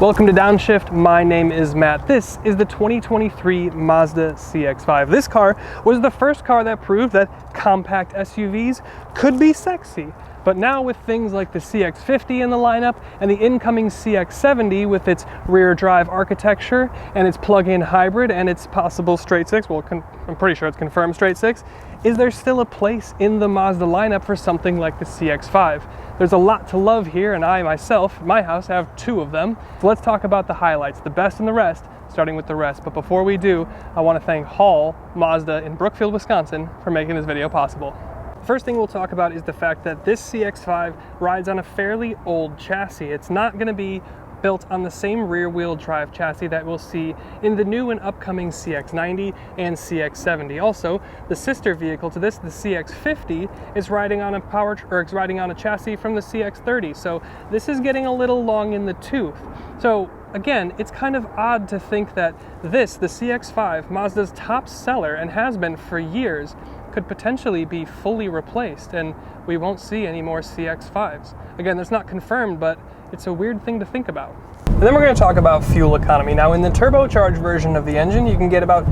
Welcome to Downshift. My name is Matt. This is the 2023 Mazda CX5. This car was the first car that proved that compact SUVs could be sexy. But now with things like the CX50 in the lineup and the incoming CX70 with its rear drive architecture and its plug-in hybrid and its possible straight six, well, I'm pretty sure it's confirmed straight six, is there still a place in the Mazda lineup for something like the CX5? There's a lot to love here, and I myself, my house, have two of them. So let's talk about the highlights, the best and the rest, starting with the rest. But before we do, I want to thank Hall Mazda in Brookfield, Wisconsin for making this video possible. The first thing we'll talk about is the fact that this CX5 rides on a fairly old chassis. It's not going to be built on the same rear-wheel drive chassis that we'll see in the new and upcoming CX90 and CX70. Also, the sister vehicle to this, the CX50, is riding on a chassis from the CX30. So this is getting a little long in the tooth. So again, it's kind of odd to think that this, the CX5, Mazda's top seller and has been for years, could potentially be fully replaced and we won't see any more CX5s. Again, that's not confirmed, but it's a weird thing to think about. And then we're going to talk about fuel economy. Now, in the turbocharged version of the engine, you can get about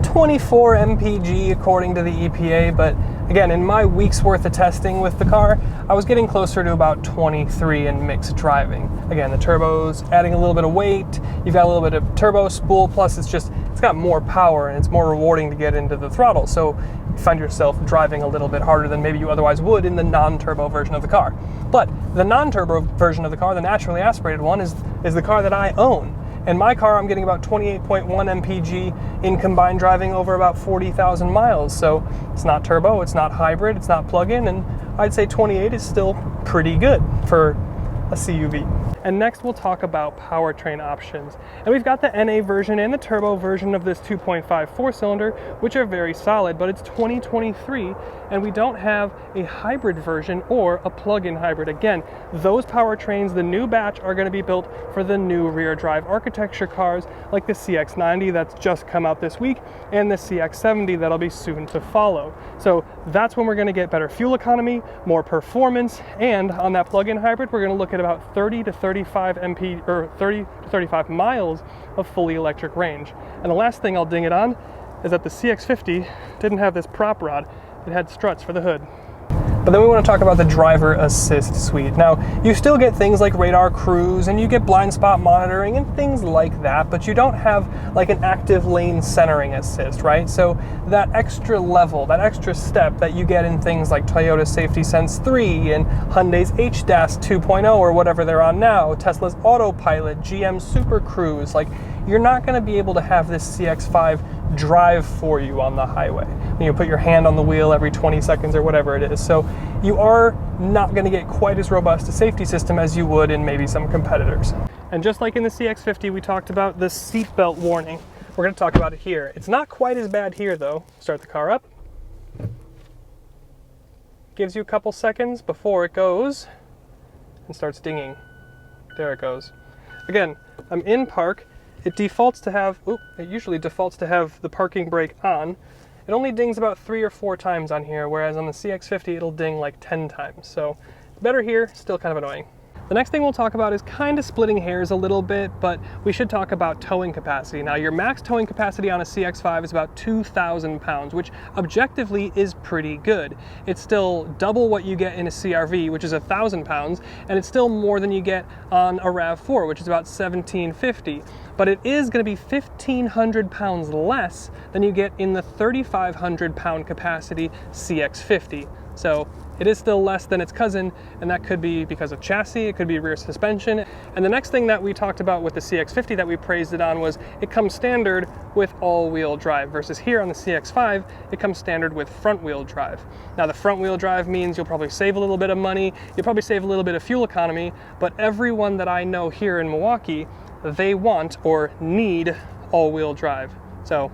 24 mpg according to the EPA, but again, in my week's worth of testing with the car, I was getting closer to about 23 in mixed driving. Again, the turbo's adding a little bit of weight, you've got a little bit of turbo spool, plus it's got more power and it's more rewarding to get into the throttle. So you find yourself driving a little bit harder than maybe you otherwise would in the non-turbo version of the car. But the non-turbo version of the car, the naturally aspirated one, is the car that I own. In my car, I'm getting about 28.1 mpg in combined driving over about 40,000 miles. So it's not turbo, it's not hybrid, it's not plug-in, and I'd say 28 is still pretty good for a CUV. And next we'll talk about powertrain options. And we've got the NA version and the turbo version of this 2.5 four-cylinder, which are very solid, but it's 2023 and we don't have a hybrid version or a plug-in hybrid. Again, those powertrains, the new batch, are going to be built for the new rear drive architecture cars like the CX90 that's just come out this week and the CX70 that'll be soon to follow. So that's when we're going to get better fuel economy, more performance, and on that plug-in hybrid, we're going to look at about 30 to 35 miles of fully electric range. And the last thing I'll ding it on is that the CX50 didn't have this prop rod, it had struts for the hood. But then we want to talk about the driver assist suite. Now, you still get things like radar cruise and you get blind spot monitoring and things like that, but you don't have like an active lane centering assist, right? So that extra level, that extra step that you get in things like Toyota Safety Sense 3 and Hyundai's HDAS 2.0 or whatever they're on now, Tesla's Autopilot, GM Super Cruise, like you're not going to be able to have this CX5 drive for you on the highway. You put your hand on the wheel every 20 seconds or whatever it is. So you are not going to get quite as robust a safety system as you would in maybe some competitors. And just like in the CX50, we talked about the seatbelt warning. We're going to talk about it here. It's not quite as bad here though. Start the car up. Gives you a couple seconds before it goes and starts dinging. There it goes. Again, I'm in park. It usually defaults to have the parking brake on. It only dings about 3 or 4 times on here, whereas on the CX50 it'll ding like 10 times. So better here, still kind of annoying. The next thing we'll talk about is kind of splitting hairs a little bit, but we should talk about towing capacity. Now, your max towing capacity on a CX5 is about 2,000 pounds, which objectively is pretty good. It's still double what you get in a CRV, which is 1,000 pounds, and it's still more than you get on a RAV4, which is about 1,750. But it is going to be 1,500 pounds less than you get in the 3,500 pound capacity CX50. So it is still less than its cousin, and that could be because of chassis, it could be rear suspension. And the next thing that we talked about with the CX50 that we praised it on was it comes standard with all-wheel drive, versus here on the CX5, it comes standard with front-wheel drive. Now, the front-wheel drive means you'll probably save a little bit of money, you'll probably save a little bit of fuel economy, but everyone that I know here in Milwaukee, they want or need all-wheel drive. So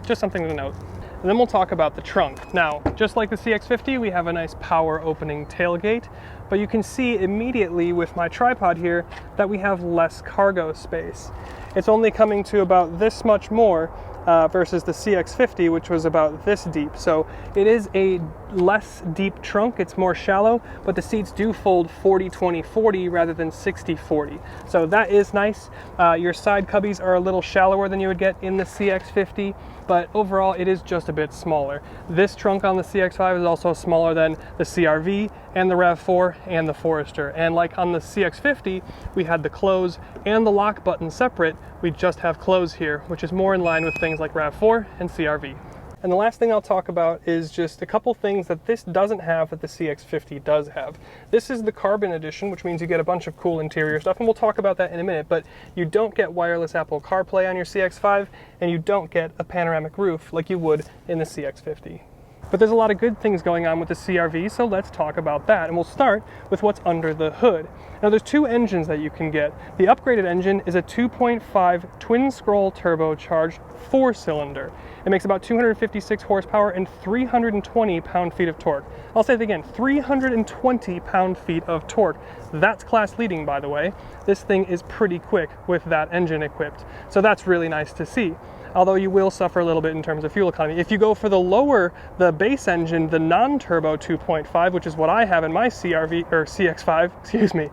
just something to note. And then we'll talk about the trunk. Now, just like the CX50, we have a nice power opening tailgate, but you can see immediately with my tripod here that we have less cargo space. It's only coming to about this much more versus the CX50, which was about this deep. So it is a less deep trunk, it's more shallow, but the seats do fold 40-20-40 rather than 60-40. So that is nice. Your side cubbies are a little shallower than you would get in the CX50, but overall it is just a bit smaller. This trunk on the CX5 is also smaller than the CR-V and the RAV4 and the Forester. And like on the CX50, we had the close and the lock button separate. We just have close here, which is more in line with things like RAV4 and CR-V. And the last thing I'll talk about is just a couple things that this doesn't have that the CX50 does have. This is the Carbon Edition, which means you get a bunch of cool interior stuff, and we'll talk about that in a minute, but you don't get wireless Apple CarPlay on your CX5, and you don't get a panoramic roof like you would in the CX50. But there's a lot of good things going on with the CR-V, so let's talk about that. And we'll start with what's under the hood. Now there's two engines that you can get. The upgraded engine is a 2.5 twin-scroll turbocharged 4-cylinder. It makes about 256 horsepower and 320 pound-feet of torque. I'll say it again, 320 pound-feet of torque. That's class leading, by the way. This thing is pretty quick with that engine equipped. So that's really nice to see. Although you will suffer a little bit in terms of fuel economy. If you go for the base engine, the non-turbo 2.5, which is what I have in my CR-V, or CX5, excuse me,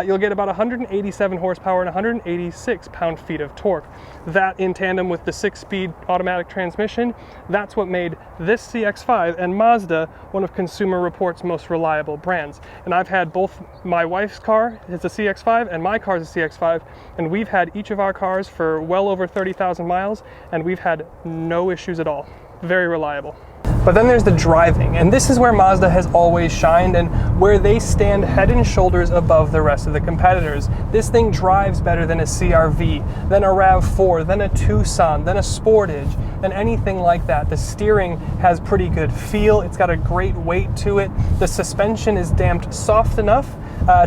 you'll get about 187 horsepower and 186 pound-feet of torque. That in tandem with the 6-speed automatic transmission, that's what made this CX5 and Mazda one of Consumer Reports' most reliable brands. And I've had both my wife's car, it's a CX5, and my car is a CX5, and we've had each of our cars for well over 30,000 miles, and we've had no issues at all. Very reliable. But then there's the driving, and this is where Mazda has always shined and where they stand head and shoulders above the rest of the competitors. This thing drives better than a CR-V, than a RAV4, than a Tucson, than a Sportage, than anything like that. The steering has pretty good feel, it's got a great weight to it. The suspension is damped soft enough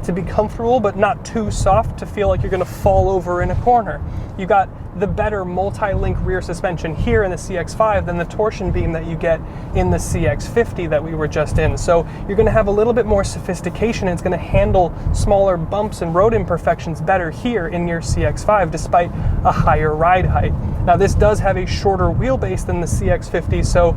to be comfortable, but not too soft to feel like you're gonna fall over in a corner. You got the better multi-link rear suspension here in the CX5 than the torsion beam that you get in the CX50 that we were just in. So you're going to have a little bit more sophistication, and it's going to handle smaller bumps and road imperfections better here in your CX5 despite a higher ride height. Now this does have a shorter wheelbase than the CX50, so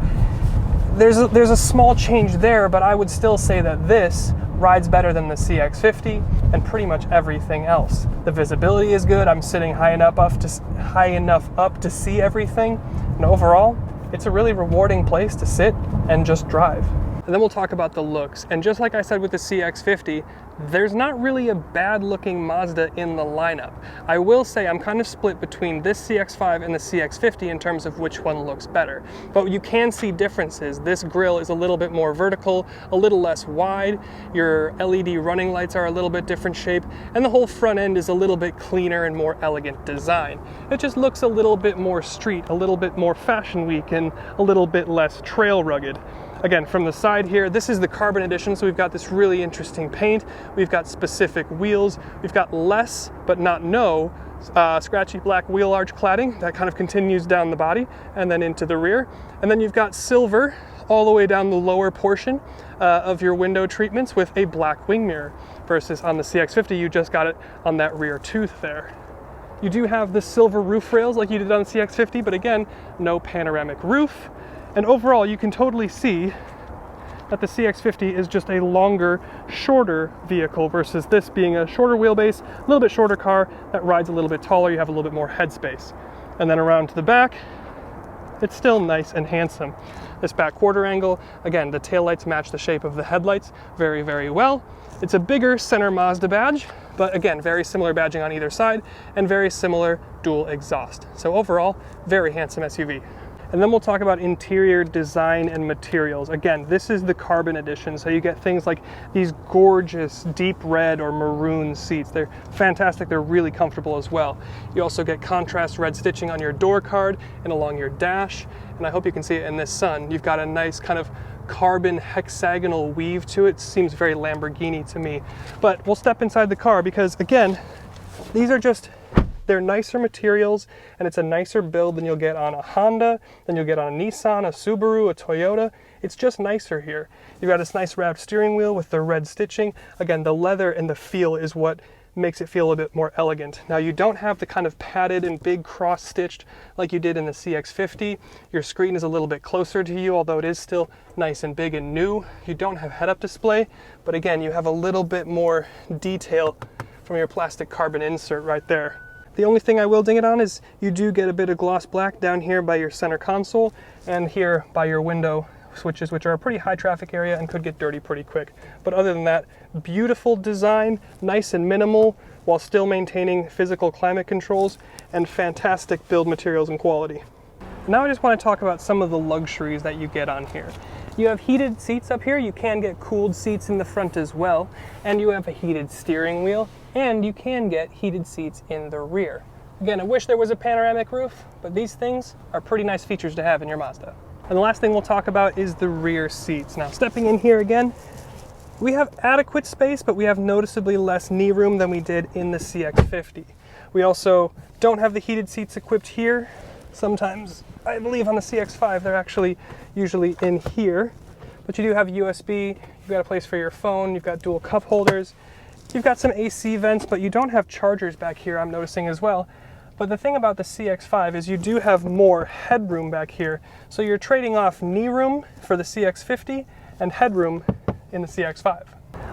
there's a small change there, but I would still say that this rides better than the CX50 and pretty much everything else. The visibility is good. I'm sitting high enough up to see everything, and overall it's a really rewarding place to sit and just drive. And then we'll talk about the looks. And just like I said with the CX50, there's not really a bad looking Mazda in the lineup. I will say I'm kind of split between this CX5 and the CX50 in terms of which one looks better. But you can see differences. This grille is a little bit more vertical, a little less wide. Your LED running lights are a little bit different shape, and the whole front end is a little bit cleaner and more elegant design. It just looks a little bit more street, a little bit more fashion week, and a little bit less trail rugged. Again, from the side here, this is the Carbon Edition, so we've got this really interesting paint. We've got specific wheels. We've got less, but not no, scratchy black wheel arch cladding that kind of continues down the body and then into the rear. And then you've got silver all the way down the lower portion of your window treatments with a black wing mirror, versus on the CX50, you just got it on that rear tooth there. You do have the silver roof rails like you did on the CX50, but again, no panoramic roof. And overall, you can totally see that the CX50 is just a longer, shorter vehicle versus this being a shorter wheelbase, a little bit shorter car that rides a little bit taller. You have a little bit more headspace. And then around to the back, it's still nice and handsome. This back quarter angle, again, the taillights match the shape of the headlights very, very well. It's a bigger center Mazda badge, but again, very similar badging on either side and very similar dual exhaust. So overall, very handsome SUV. And then we'll talk about interior design and materials. Again, this is the Carbon Edition, so you get things like these gorgeous deep red or maroon seats. They're fantastic, they're really comfortable as well. You also get contrast red stitching on your door card and along your dash, and I hope you can see it in this sun. You've got a nice kind of carbon hexagonal weave to it. Seems very Lamborghini to me. But we'll step inside the car because, again, these are just, they're nicer materials, and it's a nicer build than you'll get on a Honda, than you'll get on a Nissan, a Subaru, a Toyota. It's just nicer here. You've got this nice wrapped steering wheel with the red stitching. Again, the leather and the feel is what makes it feel a bit more elegant. Now you don't have the kind of padded and big cross-stitched like you did in the CX50. Your screen is a little bit closer to you, although it is still nice and big and new. You don't have head-up display, but again, you have a little bit more detail from your plastic carbon insert right there. The only thing I will ding it on is you do get a bit of gloss black down here by your center console and here by your window switches, which are a pretty high traffic area and could get dirty pretty quick. But other than that, beautiful design, nice and minimal, while still maintaining physical climate controls and fantastic build materials and quality. Now I just want to talk about some of the luxuries that you get on here. You have heated seats up here, you can get cooled seats in the front as well, and you have a heated steering wheel, and you can get heated seats in the rear. Again, I wish there was a panoramic roof, but these things are pretty nice features to have in your Mazda. And the last thing we'll talk about is the rear seats. Now, stepping in here again, we have adequate space, but we have noticeably less knee room than we did in the CX50. We also don't have the heated seats equipped here. Sometimes, I believe on the CX5, they're actually usually in here. But you do have USB, you've got a place for your phone, you've got dual cup holders, you've got some AC vents, but you don't have chargers back here, I'm noticing as well. But the thing about the CX5 is you do have more headroom back here. So you're trading off knee room for the CX50 and headroom in the CX5.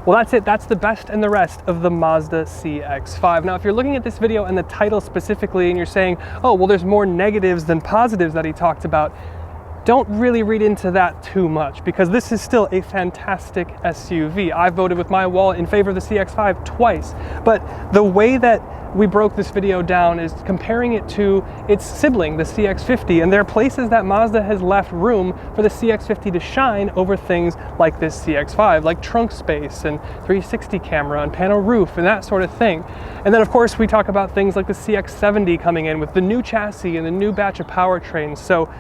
Well, that's it. That's the best and the rest of the Mazda CX5. Now, if you're looking at this video and the title specifically and you're saying, oh, well, there's more negatives than positives that he talked about, don't really read into that too much, because this is still a fantastic SUV. I've voted with my wallet in favor of the CX5 twice, but the way that we broke this video down is comparing it to its sibling, the CX50, and there are places that Mazda has left room for the CX50 to shine over things like this CX5, like trunk space and 360 camera and panel roof and that sort of thing. And then of course we talk about things like the CX70 coming in with the new chassis and the new batch of powertrains. So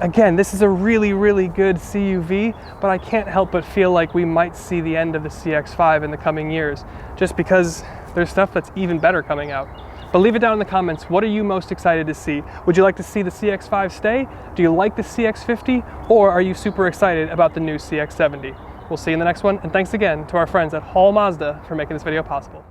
again, this is a really, really good CUV, but I can't help but feel like we might see the end of the CX5 in the coming years, just because there's stuff that's even better coming out. But leave it down in the comments. What are you most excited to see? Would you like to see the CX5 stay? Do you like the CX50? Or are you super excited about the new CX70? We'll see you in the next one, and thanks again to our friends at Hall Mazda for making this video possible.